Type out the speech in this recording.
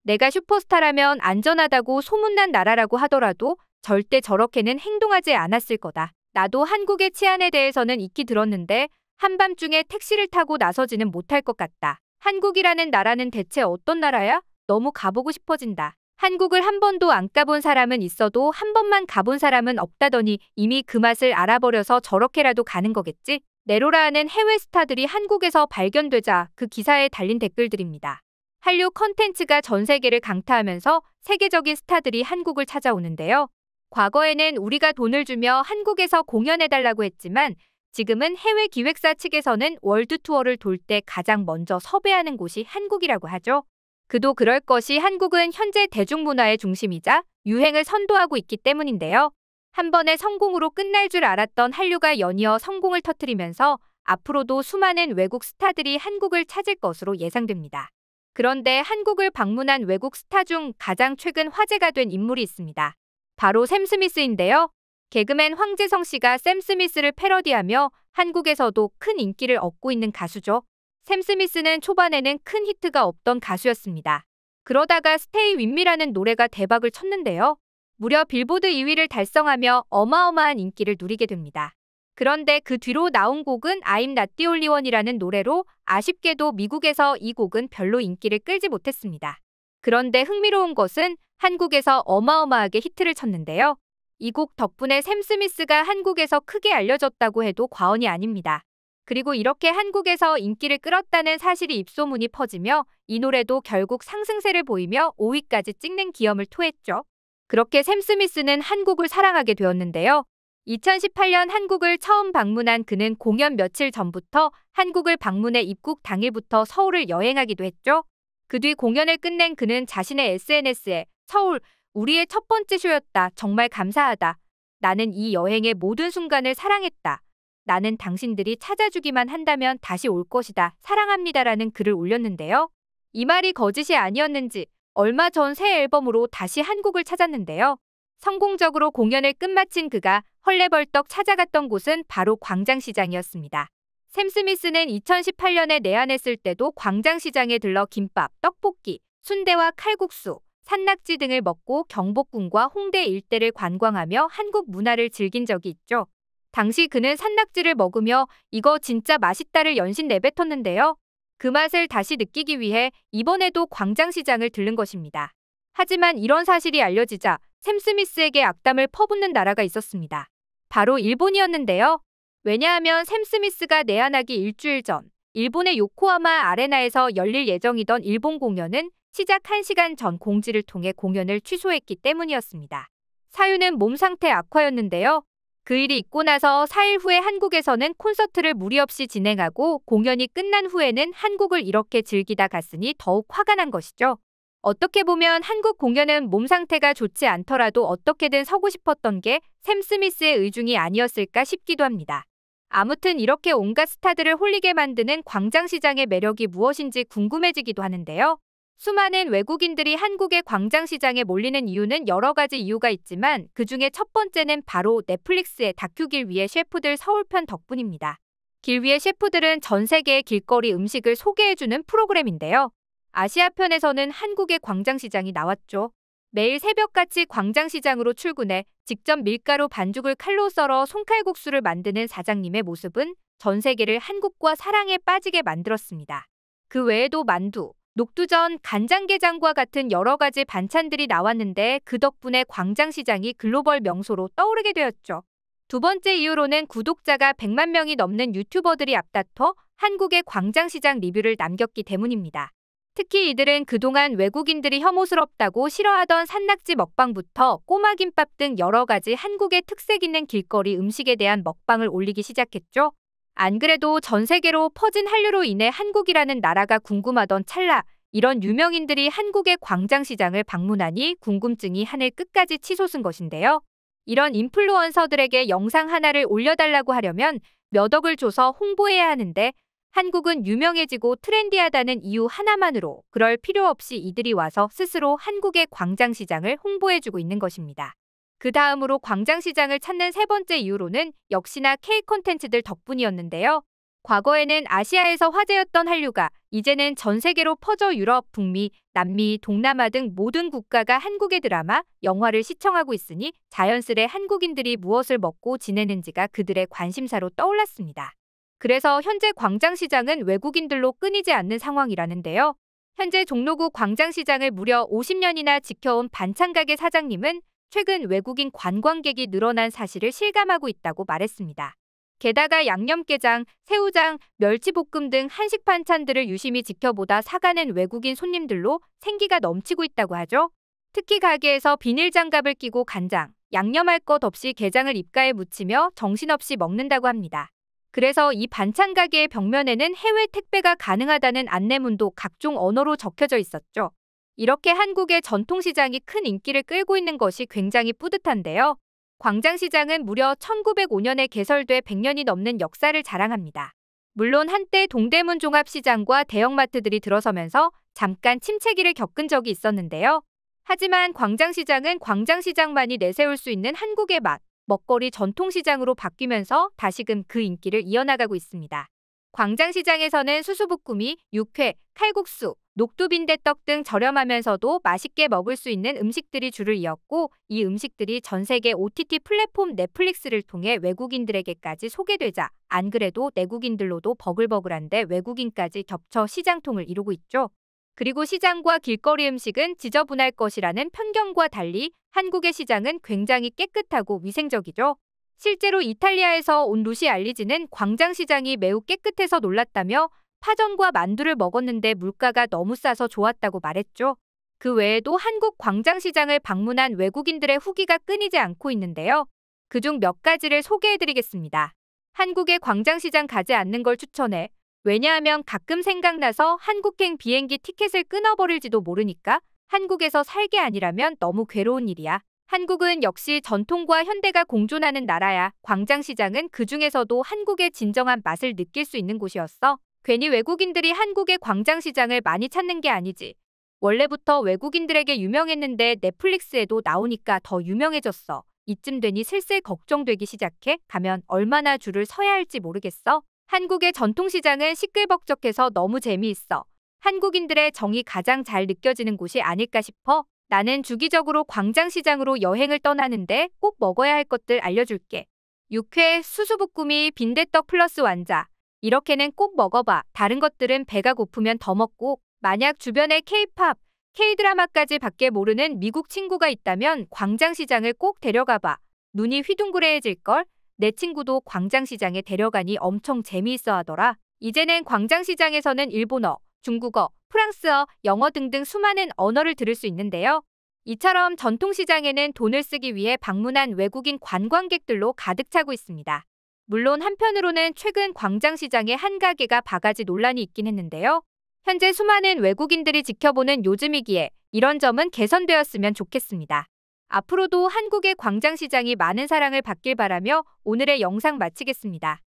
내가 슈퍼스타라면 안전하다고 소문난 나라라고 하더라도 절대 저렇게는 행동하지 않았을 거다. 나도 한국의 치안에 대해서는 익히 들었는데 한밤중에 택시를 타고 나서지는 못할 것 같다. 한국이라는 나라는 대체 어떤 나라야? 너무 가보고 싶어진다. 한국을 한 번도 안 가본 사람은 있어도 한 번만 가본 사람은 없다더니 이미 그 맛을 알아버려서 저렇게라도 가는 거겠지? 네로라는 해외 스타들이 한국에서 발견되자 그 기사에 달린 댓글들입니다. 한류 컨텐츠가 전 세계를 강타하면서 세계적인 스타들이 한국을 찾아오는데요. 과거에는 우리가 돈을 주며 한국에서 공연해달라고 했지만 지금은 해외 기획사 측에서는 월드 투어를 돌 때 가장 먼저 섭외하는 곳이 한국이라고 하죠. 그도 그럴 것이 한국은 현재 대중문화의 중심이자 유행을 선도하고 있기 때문인데요. 한 번의 성공으로 끝날 줄 알았던 한류가 연이어 성공을 터뜨리면서 앞으로도 수많은 외국 스타들이 한국을 찾을 것으로 예상됩니다. 그런데 한국을 방문한 외국 스타 중 가장 최근 화제가 된 인물이 있습니다. 바로 샘 스미스인데요. 개그맨 황재성 씨가 샘 스미스를 패러디하며 한국에서도 큰 인기를 얻고 있는 가수죠. 샘 스미스는 초반에는 큰 히트가 없던 가수였습니다. 그러다가 스테이 윗미라는 노래가 대박을 쳤는데요. 무려 빌보드 2위를 달성하며 어마어마한 인기를 누리게 됩니다. 그런데 그 뒤로 나온 곡은 I'm Not The Only One이라는 노래로 아쉽게도 미국에서 이 곡은 별로 인기를 끌지 못했습니다. 그런데 흥미로운 것은 한국에서 어마어마하게 히트를 쳤는데요. 이 곡 덕분에 샘 스미스가 한국에서 크게 알려졌다고 해도 과언이 아닙니다. 그리고 이렇게 한국에서 인기를 끌었다는 사실이 입소문이 퍼지며 이 노래도 결국 상승세를 보이며 5위까지 찍는 기염을 토했죠. 그렇게 샘 스미스는 한국을 사랑하게 되었는데요. 2018년 한국을 처음 방문한 그는 공연 며칠 전부터 한국을 방문해 입국 당일부터 서울을 여행하기도 했죠. 그 뒤 공연을 끝낸 그는 자신의 SNS에 서울, 우리의 첫 번째 쇼였다. 정말 감사하다. 나는 이 여행의 모든 순간을 사랑했다. 나는 당신들이 찾아주기만 한다면 다시 올 것이다. 사랑합니다라는 글을 올렸는데요. 이 말이 거짓이 아니었는지 얼마 전 새 앨범으로 다시 한국을 찾았는데요. 성공적으로 공연을 끝마친 그가 헐레벌떡 찾아갔던 곳은 바로 광장시장이었습니다. 샘 스미스는 2018년에 내한했을 때도 광장시장에 들러 김밥, 떡볶이, 순대와 칼국수, 산낙지 등을 먹고 경복궁과 홍대 일대를 관광하며 한국 문화를 즐긴 적이 있죠. 당시 그는 산낙지를 먹으며 이거 진짜 맛있다를 연신 내뱉었는데요. 그 맛을 다시 느끼기 위해 이번에도 광장시장을 들른 것입니다. 하지만 이런 사실이 알려지자 샘 스미스에게 악담을 퍼붓는 나라가 있었습니다. 바로 일본이었는데요. 왜냐하면 샘 스미스가 내한하기 일주일 전 일본의 요코하마 아레나에서 열릴 예정이던 일본 공연은 시작 1시간 전 공지를 통해 공연을 취소했기 때문이었습니다. 사유는 몸 상태 악화였는데요. 그 일이 있고 나서 4일 후에 한국에서는 콘서트를 무리 없이 진행하고 공연이 끝난 후에는 한국을 이렇게 즐기다 갔으니 더욱 화가 난 것이죠. 어떻게 보면 한국 공연은 몸 상태가 좋지 않더라도 어떻게든 서고 싶었던 게 샘 스미스의 의중이 아니었을까 싶기도 합니다. 아무튼 이렇게 온갖 스타들을 홀리게 만드는 광장시장의 매력이 무엇인지 궁금해지기도 하는데요. 수많은 외국인들이 한국의 광장시장에 몰리는 이유는 여러 가지 이유가 있지만 그중에 첫 번째는 바로 넷플릭스의 다큐 길 위의 셰프들 서울편 덕분입니다. 길 위의 셰프들은 전 세계의 길거리 음식을 소개해주는 프로그램인데요. 아시아편에서는 한국의 광장시장이 나왔죠. 매일 새벽같이 광장시장으로 출근해 직접 밀가루 반죽을 칼로 썰어 손칼국수를 만드는 사장님의 모습은 전 세계를 한국과 사랑에 빠지게 만들었습니다. 그 외에도 만두, 녹두전, 간장게장과 같은 여러 가지 반찬들이 나왔는데 그 덕분에 광장시장이 글로벌 명소로 떠오르게 되었죠. 두 번째 이유로는 구독자가 100만 명이 넘는 유튜버들이 앞다퉈 한국의 광장시장 리뷰를 남겼기 때문입니다. 특히 이들은 그동안 외국인들이 혐오스럽다고 싫어하던 산낙지 먹방부터 꼬마김밥 등 여러 가지 한국의 특색 있는 길거리 음식에 대한 먹방을 올리기 시작했죠. 안 그래도 전 세계로 퍼진 한류로 인해 한국이라는 나라가 궁금하던 찰나 이런 유명인들이 한국의 광장시장을 방문하니 궁금증이 하늘 끝까지 치솟은 것인데요. 이런 인플루언서들에게 영상 하나를 올려달라고 하려면 몇 억을 줘서 홍보해야 하는데 한국은 유명해지고 트렌디하다는 이유 하나만으로 그럴 필요 없이 이들이 와서 스스로 한국의 광장시장을 홍보해주고 있는 것입니다. 그 다음으로 광장시장을 찾는 세 번째 이유로는 역시나 K 콘텐츠들 덕분이었는데요. 과거에는 아시아에서 화제였던 한류가 이제는 전 세계로 퍼져 유럽, 북미, 남미, 동남아 등 모든 국가가 한국의 드라마, 영화를 시청하고 있으니 자연스레 한국인들이 무엇을 먹고 지내는지가 그들의 관심사로 떠올랐습니다. 그래서 현재 광장시장은 외국인들로 끊이지 않는 상황이라는데요. 현재 종로구 광장시장을 무려 50년이나 지켜온 반찬가게 사장님은 최근 외국인 관광객이 늘어난 사실을 실감하고 있다고 말했습니다. 게다가 양념게장, 새우장, 멸치볶음 등 한식 반찬들을 유심히 지켜보다 사가는 외국인 손님들로 생기가 넘치고 있다고 하죠. 특히 가게에서 비닐장갑을 끼고 간장, 양념할 것 없이 게장을 입가에 묻히며 정신없이 먹는다고 합니다. 그래서 이 반찬 가게의 벽면에는 해외 택배가 가능하다는 안내문도 각종 언어로 적혀져 있었죠. 이렇게 한국의 전통시장이 큰 인기를 끌고 있는 것이 굉장히 뿌듯한데요. 광장시장은 무려 1905년에 개설돼 100년이 넘는 역사를 자랑합니다. 물론 한때 동대문 종합시장과 대형마트들이 들어서면서 잠깐 침체기를 겪은 적이 있었는데요. 하지만 광장시장은 광장시장만이 내세울 수 있는 한국의 맛, 먹거리 전통시장으로 바뀌면서 다시금 그 인기를 이어나가고 있습니다. 광장시장에서는 수수부꾸미, 육회, 칼국수, 녹두빈대떡 등 저렴하면서도 맛있게 먹을 수 있는 음식들이 줄을 이었고 이 음식들이 전 세계 OTT 플랫폼 넷플릭스를 통해 외국인들에게까지 소개되자 안 그래도 내국인들로도 버글버글한데 외국인까지 겹쳐 시장통을 이루고 있죠. 그리고 시장과 길거리 음식은 지저분할 것이라는 편견과 달리 한국의 시장은 굉장히 깨끗하고 위생적이죠. 실제로 이탈리아에서 온 루시 알리지는 광장시장이 매우 깨끗해서 놀랐다며 파전과 만두를 먹었는데 물가가 너무 싸서 좋았다고 말했죠. 그 외에도 한국 광장시장을 방문한 외국인들의 후기가 끊이지 않고 있는데요. 그중 몇 가지를 소개해드리겠습니다. 한국의 광장시장 가지 않는 걸 추천해. 왜냐하면 가끔 생각나서 한국행 비행기 티켓을 끊어버릴지도 모르니까 한국에서 살게 아니라면 너무 괴로운 일이야. 한국은 역시 전통과 현대가 공존하는 나라야. 광장시장은 그 중에서도 한국의 진정한 맛을 느낄 수 있는 곳이었어. 괜히 외국인들이 한국의 광장시장을 많이 찾는 게 아니지. 원래부터 외국인들에게 유명했는데 넷플릭스에도 나오니까 더 유명해졌어. 이쯤 되니 슬슬 걱정되기 시작해. 가면 얼마나 줄을 서야 할지 모르겠어. 한국의 전통시장은 시끌벅적해서 너무 재미있어. 한국인들의 정이 가장 잘 느껴지는 곳이 아닐까 싶어. 나는 주기적으로 광장시장으로 여행을 떠나는데 꼭 먹어야 할 것들 알려줄게. 육회, 수수부꾸미, 빈대떡 플러스 완자. 이렇게는 꼭 먹어봐. 다른 것들은 배가 고프면 더 먹고. 만약 주변에 K-팝, K-드라마까지 밖에 모르는 미국 친구가 있다면 광장시장을 꼭 데려가봐. 눈이 휘둥그레해질걸? 내 친구도 광장시장에 데려가니 엄청 재미있어 하더라. 이제는 광장시장에서는 일본어, 중국어, 프랑스어, 영어 등등 수많은 언어를 들을 수 있는데요. 이처럼 전통시장에는 돈을 쓰기 위해 방문한 외국인 관광객들로 가득 차고 있습니다. 물론 한편으로는 최근 광장시장의 한 가게가 바가지 논란이 있긴 했는데요. 현재 수많은 외국인들이 지켜보는 요즘이기에 이런 점은 개선되었으면 좋겠습니다. 앞으로도 한국의 광장시장이 많은 사랑을 받길 바라며 오늘의 영상 마치겠습니다.